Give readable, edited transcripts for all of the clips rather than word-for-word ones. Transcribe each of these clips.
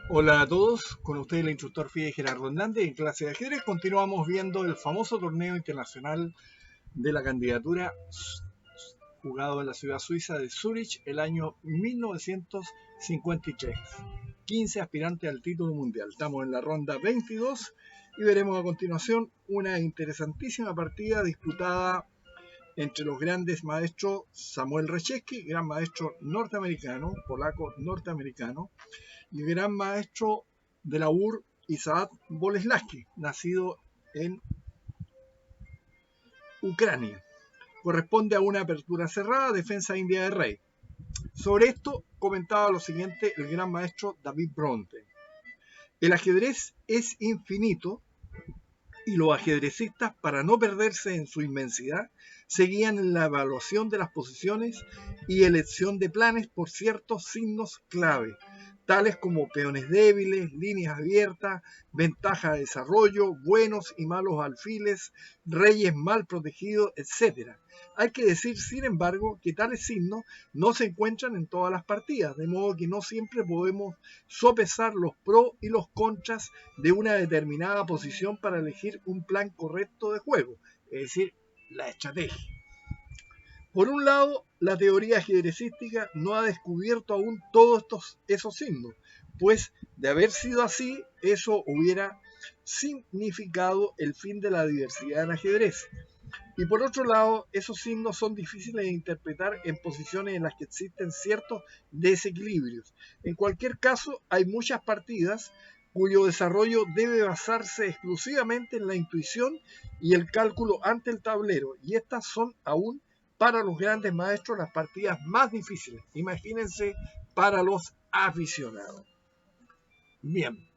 Hola a todos, con ustedes el instructor FIDE Gerardo Hernández. En clase de ajedrez continuamos viendo el famoso torneo internacional de la candidatura jugado en la ciudad suiza de Zurich el año 1953. 15 aspirantes al título mundial. Estamos en la ronda 22 y veremos a continuación una interesantísima partida disputada entre los grandes maestros Samuel Reshevsky, gran maestro norteamericano, polaco norteamericano, y el gran maestro de la UR, Isaac Boleslavsky, nacido en Ucrania. Corresponde a una apertura cerrada, defensa india de rey. Sobre esto comentaba lo siguiente el gran maestro David Bronte. El ajedrez es infinito y los ajedrecistas, para no perderse en su inmensidad, se guían en la evaluación de las posiciones y elección de planes por ciertos signos clave, tales como peones débiles, líneas abiertas, ventaja de desarrollo, buenos y malos alfiles, reyes mal protegidos, etc. Hay que decir, sin embargo, que tales signos no se encuentran en todas las partidas, de modo que no siempre podemos sopesar los pros y los contras de una determinada posición para elegir un plan correcto de juego, es decir, la estrategia. Por un lado, la teoría ajedrecística no ha descubierto aún todos esos signos, pues de haber sido así, eso hubiera significado el fin de la diversidad en ajedrez. Y por otro lado, esos signos son difíciles de interpretar en posiciones en las que existen ciertos desequilibrios. En cualquier caso, hay muchas partidas cuyo desarrollo debe basarse exclusivamente en la intuición y el cálculo ante el tablero, y estas son aún para los grandes maestros las partidas más difíciles. Imagínense para los aficionados. Bien,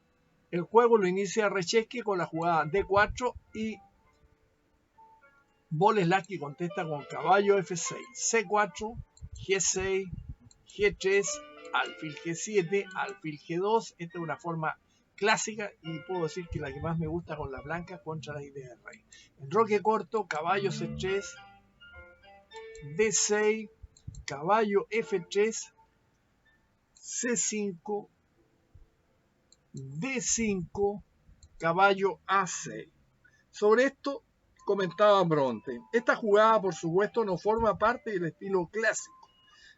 el juego lo inicia Reshevsky con la jugada D4 y Boleslavsky contesta con caballo F6, C4, G6, G3, alfil G7, alfil G2. Esta es una forma clásica y puedo decir que la que más me gusta con las blancas contra las ideas de rey. Enroque corto, caballo C3, D6, caballo F3, C5, D5, caballo A6. Sobre esto comentaba Bronte. Esta jugada, por supuesto, no forma parte del estilo clásico.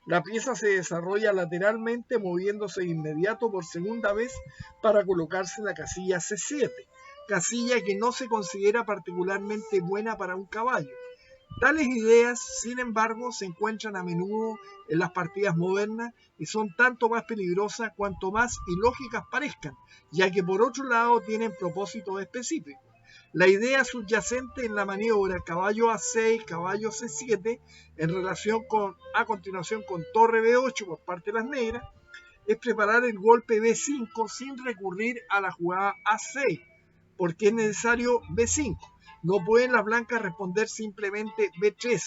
La pieza se desarrolla lateralmente, moviéndose de inmediato por segunda vez para colocarse en la casilla C7, casilla que no se considera particularmente buena para un caballo. Tales ideas, sin embargo, se encuentran a menudo en las partidas modernas y son tanto más peligrosas cuanto más ilógicas parezcan, ya que por otro lado tienen propósitos específicos. La idea subyacente en la maniobra caballo A6, caballo C7, en relación a continuación con torre B8 por parte de las negras, es preparar el golpe B5 sin recurrir a la jugada A6, porque es necesario B5. No pueden las blancas responder simplemente B3.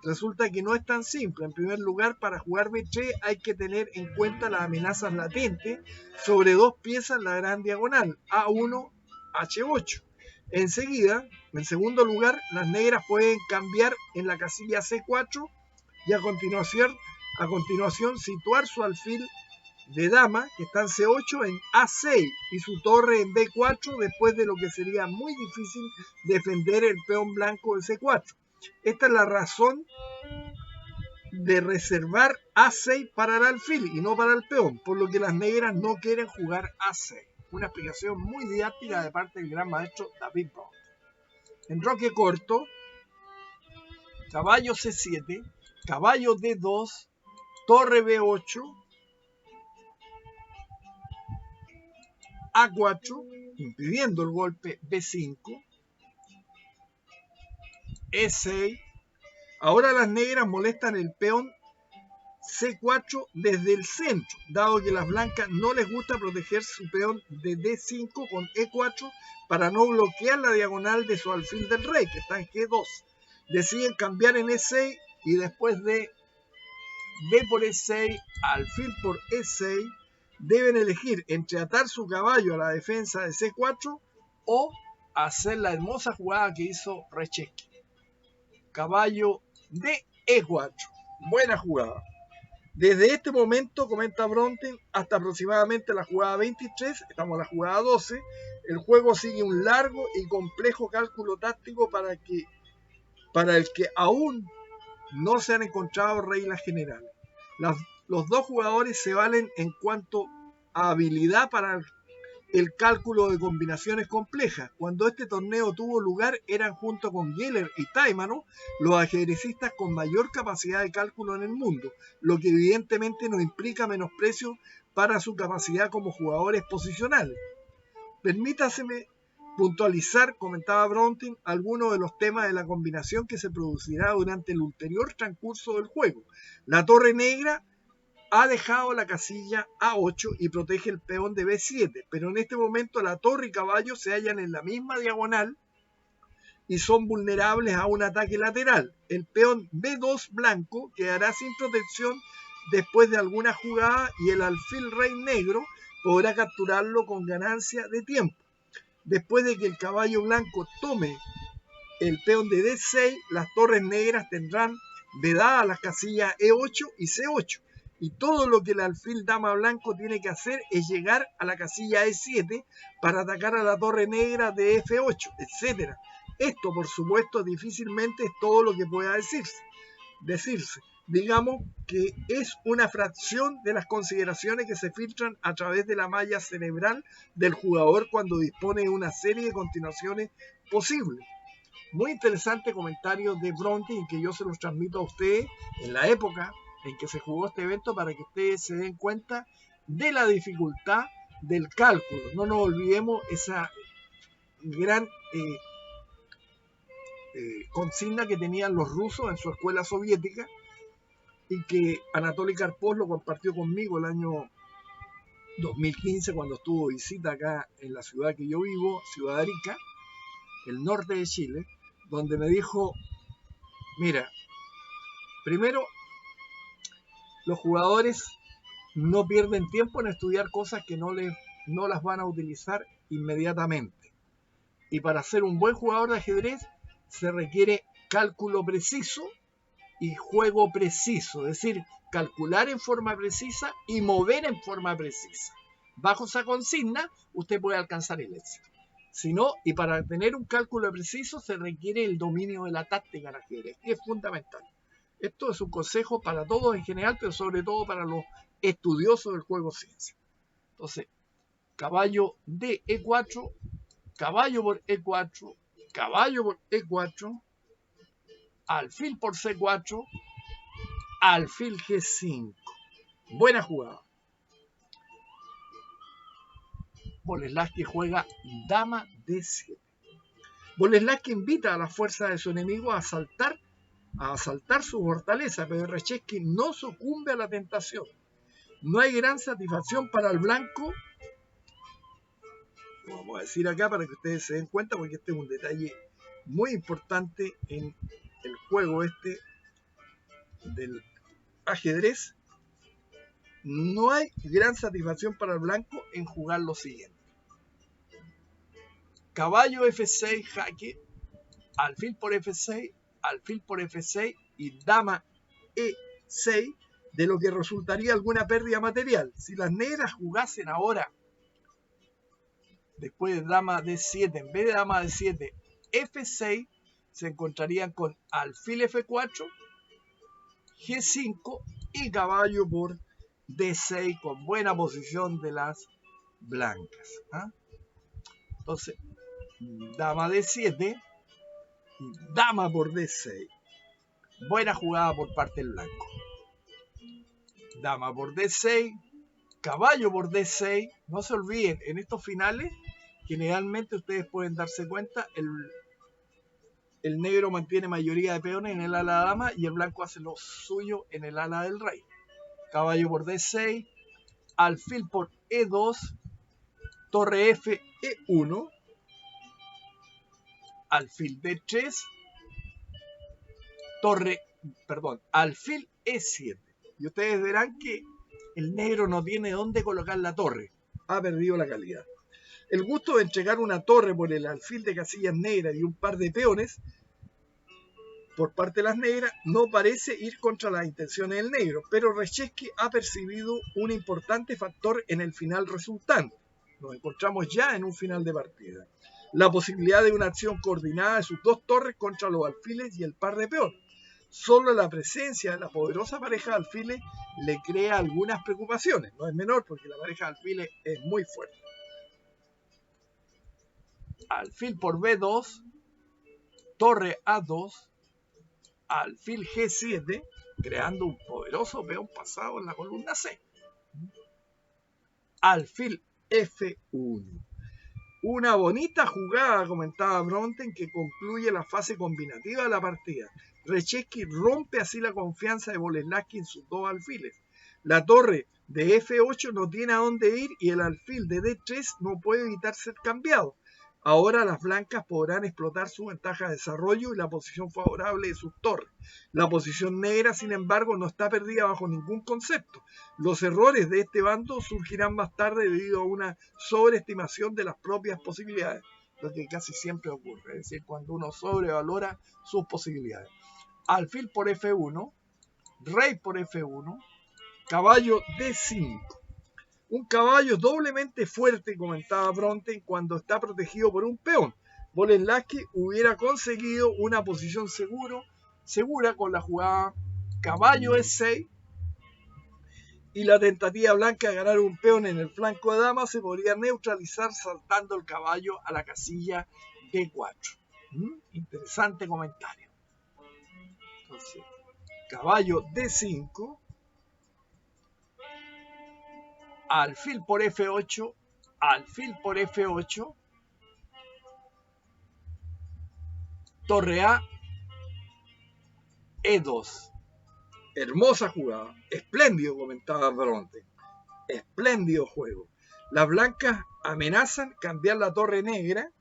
Resulta que no es tan simple. En primer lugar, para jugar B3 hay que tener en cuenta las amenazas latentes sobre dos piezas en la gran diagonal, A1, H8. Enseguida, en segundo lugar, las negras pueden cambiar en la casilla C4 y a continuación situar su alfil de dama, que está en C8, en A6 y su torre en B4, después de lo que sería muy difícil defender el peón blanco de C4. Esta es la razón de reservar A6 para el alfil y no para el peón, por lo que las negras no quieren jugar A6. Una explicación muy didáctica de parte del gran maestro David Bronte. Enroque corto, caballo C7, caballo D2, torre B8, A4, impidiendo el golpe B5, E6. Ahora las negras molestan el peón C4 desde el centro, dado que a las blancas no les gusta proteger su peón de D5 con E4 para no bloquear la diagonal de su alfil del rey, que está en G2. Deciden cambiar en E6 y después de D por E6, alfil por E6, deben elegir entre atar su caballo a la defensa de C4 o hacer la hermosa jugada que hizo Reshevsky. Caballo de E4. Buena jugada. Desde este momento, comenta Bronte, hasta aproximadamente la jugada 23, estamos en la jugada 12, el juego sigue un largo y complejo cálculo táctico para el que aún no se han encontrado reglas generales. Los dos jugadores se valen en cuanto a habilidad para el cálculo de combinaciones complejas. Cuando este torneo tuvo lugar, eran junto con Geller y Taimano los ajedrecistas con mayor capacidad de cálculo en el mundo, lo que evidentemente no implica menosprecio para su capacidad como jugadores posicionales. Permítaseme puntualizar, comentaba Bronte, algunos de los temas de la combinación que se producirá durante el ulterior transcurso del juego. La torre negra ha dejado la casilla A8 y protege el peón de B7, pero en este momento la torre y caballo se hallan en la misma diagonal y son vulnerables a un ataque lateral. El peón B2 blanco quedará sin protección después de alguna jugada y el alfil rey negro podrá capturarlo con ganancia de tiempo. Después de que el caballo blanco tome el peón de D6, las torres negras tendrán vedadas las casillas E8 y C8. Y todo lo que el alfil dama blanco tiene que hacer es llegar a la casilla E7 para atacar a la torre negra de F8, etc. Esto, por supuesto, difícilmente es todo lo que pueda decirse. Digamos que es una fracción de las consideraciones que se filtran a través de la malla cerebral del jugador cuando dispone de una serie de continuaciones posibles. Muy interesante comentario de Bronte y que yo se los transmito a ustedes en la época en que se jugó este evento para que ustedes se den cuenta de la dificultad del cálculo. No nos olvidemos esa gran consigna que tenían los rusos en su escuela soviética y que Anatoly Karpov lo compartió conmigo el año 2015 cuando estuvo de visita acá en la ciudad que yo vivo, Ciudad Arica, el norte de Chile, donde me dijo, mira, primero, los jugadores no pierden tiempo en estudiar cosas que no las van a utilizar inmediatamente. Y para ser un buen jugador de ajedrez se requiere cálculo preciso y juego preciso, es decir, calcular en forma precisa y mover en forma precisa. Bajo esa consigna, usted puede alcanzar el éxito. Si no, y para tener un cálculo preciso se requiere el dominio de la táctica en ajedrez, que es fundamental. Esto es un consejo para todos en general, pero sobre todo para los estudiosos del juego ciencia. Entonces, caballo de E4, caballo por E4, caballo por E4, alfil por C4, alfil G5. Buena jugada. Boleslavski juega dama D7. Boleslavski invita a las fuerzas de su enemigo a asaltar su fortaleza, pero Reshevsky no sucumbe a la tentación. No hay gran satisfacción para el blanco, lo vamos a decir acá para que ustedes se den cuenta, porque este es un detalle muy importante en el juego este del ajedrez. No hay gran satisfacción para el blanco en jugar lo siguiente: caballo F6, jaque, alfil por F6, alfil por F6 y dama E6, de lo que resultaría alguna pérdida material. Si las negras jugasen ahora, después de dama D7, en vez de dama D7, F6, se encontrarían con alfil F4, G5 y caballo por D6 con buena posición de las blancas. Entonces, dama D7, dama por D6. Buena jugada por parte del blanco. Dama por D6, caballo por D6. No se olviden, en estos finales, generalmente ustedes pueden darse cuenta, el negro mantiene mayoría de peones en el ala de dama y el blanco hace lo suyo en el ala del rey. Caballo por D6, alfil por E2, torre F, E1, alfil D3, alfil E7. Y ustedes verán que el negro no tiene dónde colocar la torre. Ha perdido la calidad. El gusto de entregar una torre por el alfil de casillas negras y un par de peones por parte de las negras no parece ir contra las intenciones del negro, pero Reshevsky ha percibido un importante factor en el final resultante. Nos encontramos ya en un final de partida. La posibilidad de una acción coordinada de sus dos torres contra los alfiles y el par de peón. Solo la presencia de la poderosa pareja de alfiles le crea algunas preocupaciones. No es menor porque la pareja de alfiles es muy fuerte. Alfil por B2, torre A2, alfil G7, creando un poderoso peón pasado en la columna C. Alfil F1. Una bonita jugada, comentaba Bronten, que concluye la fase combinativa de la partida. Reshevsky rompe así la confianza de Boleslavsky en sus dos alfiles. La torre de F8 no tiene a dónde ir y el alfil de D3 no puede evitar ser cambiado. Ahora las blancas podrán explotar su ventaja de desarrollo y la posición favorable de sus torres. La posición negra, sin embargo, no está perdida bajo ningún concepto. Los errores de este bando surgirán más tarde debido a una sobreestimación de las propias posibilidades, lo que casi siempre ocurre, es decir, cuando uno sobrevalora sus posibilidades. Alfil por F1, rey por F1, caballo D5. Un caballo doblemente fuerte, comentaba Bronten, cuando está protegido por un peón. Boleslavsky hubiera conseguido una posición segura con la jugada caballo E6 y la tentativa blanca de ganar un peón en el flanco de dama se podría neutralizar saltando el caballo a la casilla D4. Interesante comentario. Entonces, caballo D5. Alfil por F8, alfil por F8, torre A, E2. Hermosa jugada, espléndido, comentaba Bronte. Espléndido juego. Las blancas amenazan cambiar la torre negra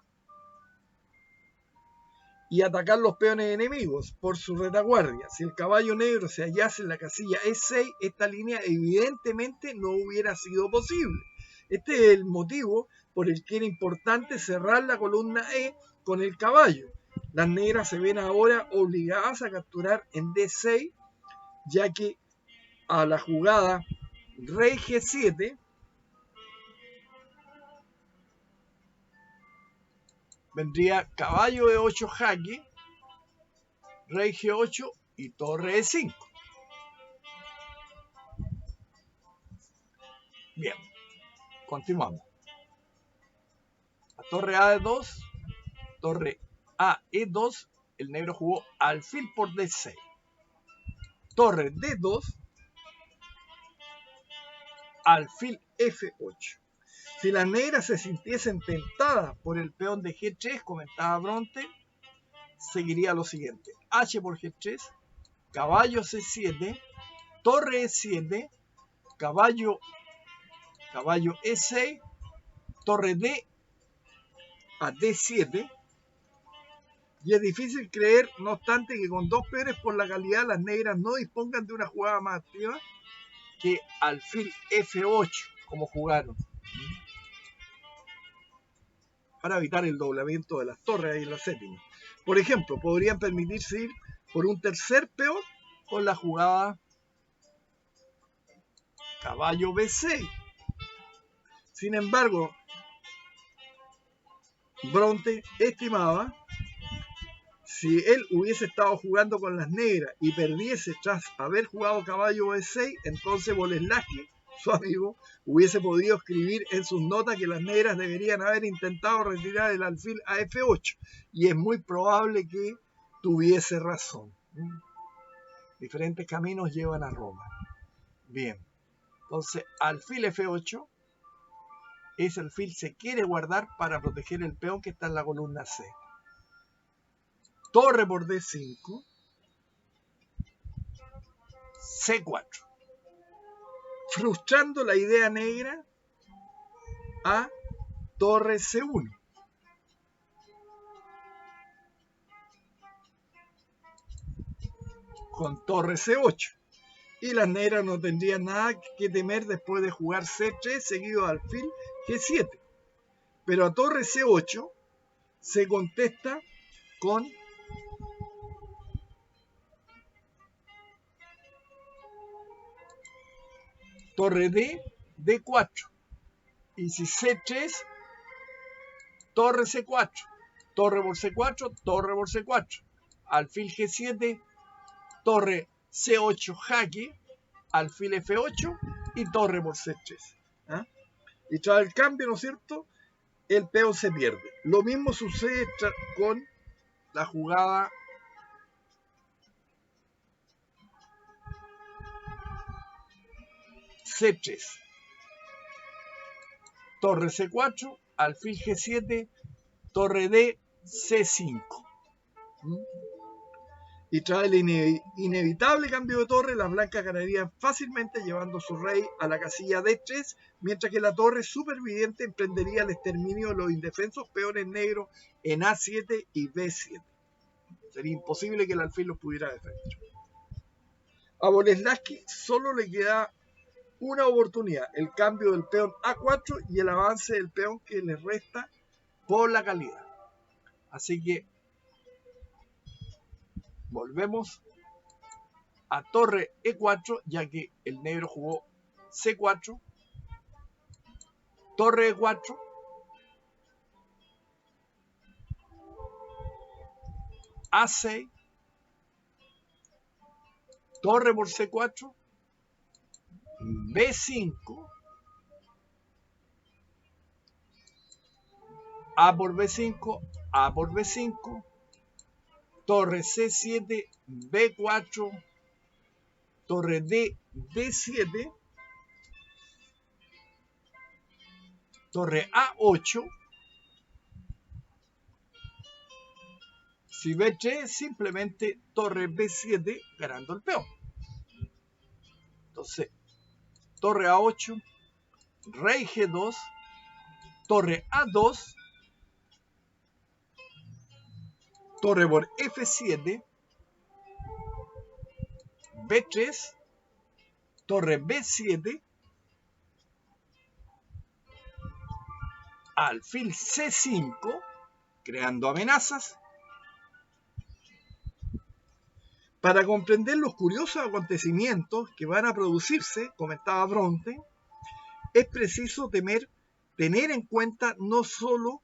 y atacar los peones enemigos por su retaguardia. Si el caballo negro se hallase en la casilla E6, esta línea evidentemente no hubiera sido posible. Este es el motivo por el que era importante cerrar la columna E con el caballo. Las negras se ven ahora obligadas a capturar en D6, ya que a la jugada rey G7 vendría caballo E8 jaque, rey G8 y torre E5. Bien, continuamos. A torre A2, torre A E2, el negro jugó alfil por D6. Torre D2, alfil F8. Si las negras se sintiesen tentadas por el peón de G3, comentaba Bronte, seguiría lo siguiente: H por G3, caballo C7, torre E7, caballo E6, torre D a D7. Y es difícil creer, no obstante, que con dos peones por la calidad las negras no dispongan de una jugada más activa que alfil F8, como jugaron, para evitar el doblamiento de las torres ahí en la séptima. Por ejemplo, podrían permitirse ir por un tercer peón con la jugada caballo B6. Sin embargo, Bronte estimaba, si él hubiese estado jugando con las negras y perdiese tras haber jugado caballo B6, entonces Boleslavsky, su amigo, hubiese podido escribir en sus notas que las negras deberían haber intentado retirar el alfil a F8. Y es muy probable que tuviese razón. Diferentes caminos llevan a Roma. Bien, entonces alfil F8, ese alfil se quiere guardar para proteger el peón que está en la columna C. Torre por D5, C4, frustrando la idea negra a torre C1. Con torre C8. Y las negras no tendrían nada que temer después de jugar C3 seguido de alfil G7. Pero a torre C8 se contesta con torre D, D4. Y si C3, torre C4. Torre por C4, torre por C4. Alfil G7, torre C8 jaque, alfil F8 y torre por C3. ¿Ah? Y tras el cambio, ¿no es cierto?, el peón se pierde. Lo mismo sucede con la jugada C3. Torre C4, alfil G7, torre D, C5. Y tras el inevitable cambio de torre, las blancas ganarían fácilmente llevando a su rey a la casilla D3, mientras que la torre superviviente emprendería el exterminio de los indefensos peones negros en A7 y B7. Sería imposible que el alfil los pudiera defender. A Boleslavsky solo le queda una oportunidad, el cambio del peón A4 y el avance del peón que le resta por la calidad. Así que volvemos a torre E4, ya que el negro jugó C4, torre E4, A6, torre por C4, B5, A por B5, A por B5, torre C7, B4, torre D, D7, torre A8, si B3, simplemente torre B7 ganando el peón. Entonces, torre A8, rey G2, torre A2, torre por F7, B3, torre B7, alfil C5, creando amenazas. Para comprender los curiosos acontecimientos que van a producirse, comentaba Bronte, es preciso tener en cuenta no solo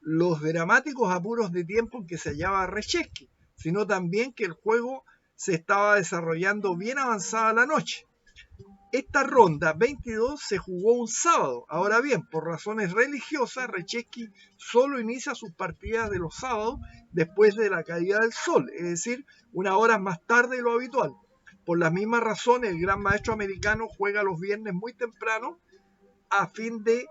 los dramáticos apuros de tiempo en que se hallaba Reshevsky, sino también que el juego se estaba desarrollando bien avanzada la noche. Esta ronda 22 se jugó un sábado. Ahora bien, por razones religiosas, Reshevsky solo inicia sus partidas de los sábados después de la caída del sol, es decir, unas horas más tarde de lo habitual. Por las mismas razones, el gran maestro americano juega los viernes muy temprano a fin de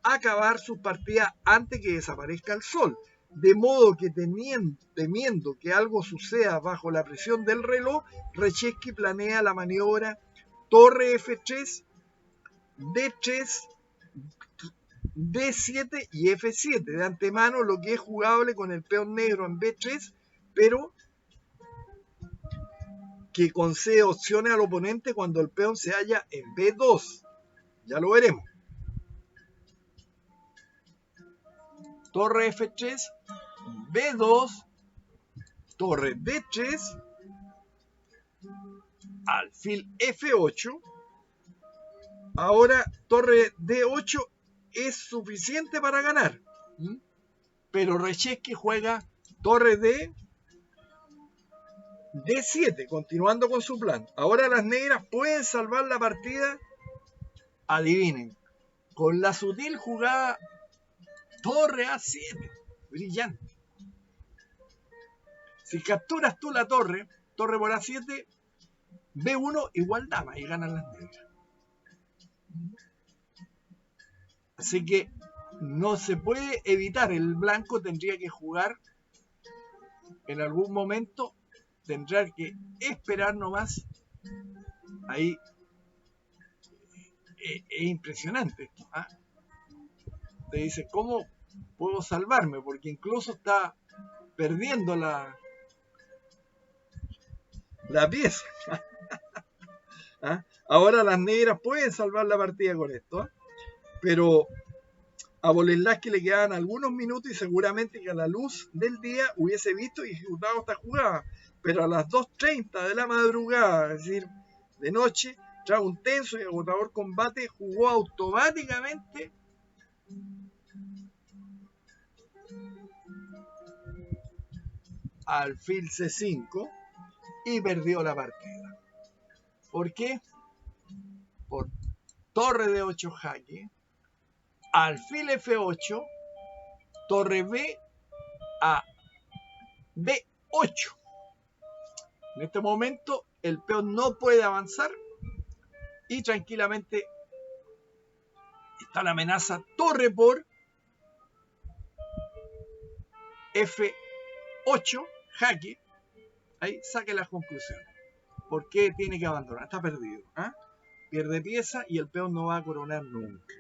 acabar sus partidas antes que desaparezca el sol. De modo que temiendo que algo suceda bajo la presión del reloj, Reshevsky planea la maniobra torre F3, D3, D7 y F7. De antemano lo que es jugable con el peón negro en B3, pero que concede opciones al oponente cuando el peón se halla en B2. Ya lo veremos. Torre F3, B2, torre D3, alfil F8. Ahora torre D8 es suficiente para ganar, pero Reshevsky juega torre D7, continuando con su plan. Ahora las negras pueden salvar la partida, adivinen, con la sutil jugada torre A7, brillante. Si capturas tú la torre por A7, B1 igual dama y ganan las negras. Así que no se puede evitar, el blanco tendría que jugar en algún momento, tendrá que esperar nomás. Ahí es impresionante esto, ¿eh? Te dice, ¿cómo puedo salvarme? Porque incluso está perdiendo la pieza. ¿Ah? Ahora las negras pueden salvar la partida con esto, ¿eh? Pero a Boleslavsky le quedaban algunos minutos y seguramente que a la luz del día hubiese visto y ejecutado esta jugada. Pero a las 2:30 de la madrugada, es decir, de noche, Tras un tenso y agotador combate, jugó automáticamente alfil C5 y perdió la partida. ¿Por qué? Por torre de 8 jaque, alfil F8, torre B a B8. En este momento el peón no puede avanzar y tranquilamente está la amenaza torre por F8 jaque. Ahí saque las conclusiones. ¿Por qué tiene que abandonar? Está perdido. ¿Ah? Pierde pieza y el peón no va a coronar nunca.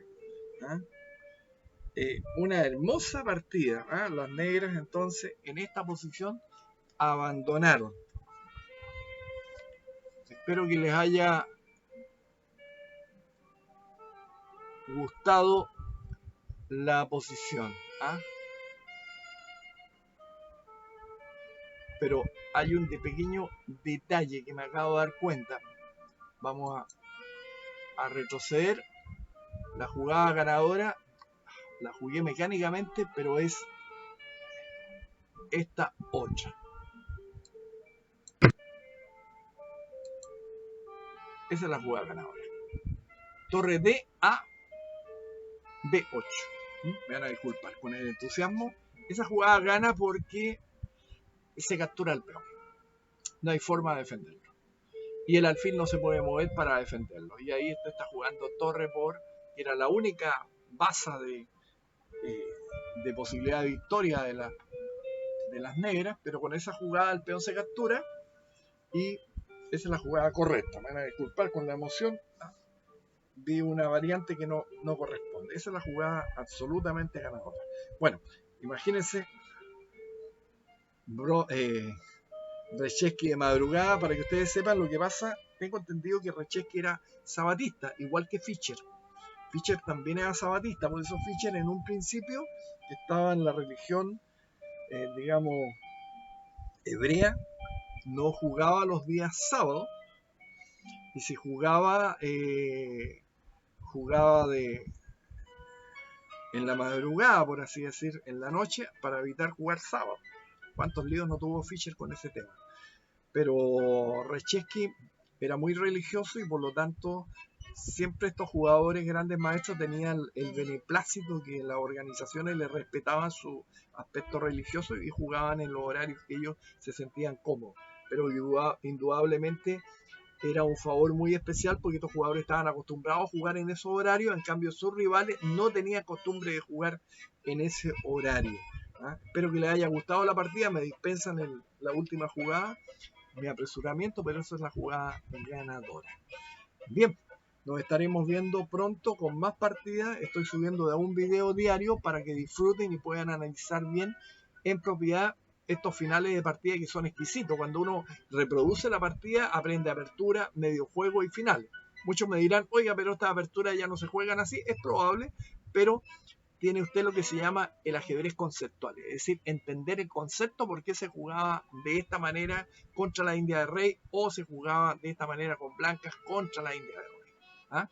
¿Ah? Una hermosa partida. ¿Ah? Las negras entonces en esta posición abandonaron. Espero que les haya gustado la posición. ¿Ah? Pero hay un pequeño detalle que me acabo de dar cuenta. Vamos a retroceder. La jugada ganadora la jugué mecánicamente, pero es esta otra. Esa es la jugada ganadora. Torre D a B8. Me van a disculpar con el entusiasmo. Esa jugada gana porque se captura el peón. No hay forma de defenderlo. Y el alfil no se puede mover para defenderlo. Y ahí está jugando torre por, que era la única baza de posibilidad de victoria de las negras, pero con esa jugada el peón se captura y esa es la jugada correcta. Me van a disculpar con la emoción. Vi una variante que no corresponde. Esa es la jugada absolutamente ganadora. Bueno, imagínense Reshevsky de madrugada, para que ustedes sepan lo que pasa. Tengo entendido que Reshevsky era sabatista, igual que Fischer. Fischer también era sabatista, por eso Fischer en un principio estaba en la religión, digamos, hebrea, no jugaba los días sábados, y si jugaba en la madrugada, por así decir, en la noche, para evitar jugar sábado. ¿Cuántos líos no tuvo Fischer con ese tema? Pero Reshevsky era muy religioso y por lo tanto siempre estos jugadores grandes maestros tenían el beneplácito que las organizaciones le respetaban su aspecto religioso y jugaban en los horarios que ellos se sentían cómodos. Pero indudablemente era un favor muy especial porque estos jugadores estaban acostumbrados a jugar en esos horarios, en cambio sus rivales no tenían costumbre de jugar en ese horario. Espero que les haya gustado la partida, me dispensan la última jugada, mi apresuramiento, pero esa es la jugada ganadora. Bien, nos estaremos viendo pronto con más partidas. Estoy subiendo de un video diario para que disfruten y puedan analizar bien en propiedad estos finales de partida que son exquisitos. Cuando uno reproduce la partida, aprende apertura, medio juego y finales. Muchos me dirán, oiga, pero estas aperturas ya no se juegan así. Es probable, pero tiene usted lo que se llama el ajedrez conceptual, es decir, entender el concepto por qué se jugaba de esta manera contra la India de Rey o se jugaba de esta manera con blancas contra la India de Rey. ¿Ah?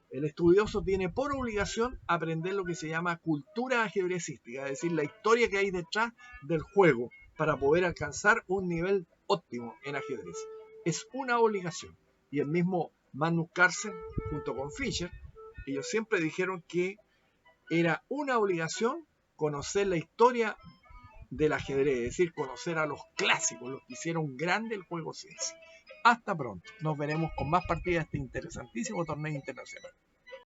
El estudioso tiene por obligación aprender lo que se llama cultura ajedrecística, es decir, la historia que hay detrás del juego para poder alcanzar un nivel óptimo en ajedrez. Es una obligación. Y el mismo Magnus Carlsen, junto con Fischer, ellos siempre dijeron que era una obligación conocer la historia del ajedrez, es decir, conocer a los clásicos, los que hicieron grande el juego ciencia. Hasta pronto, nos veremos con más partidas de este interesantísimo torneo internacional.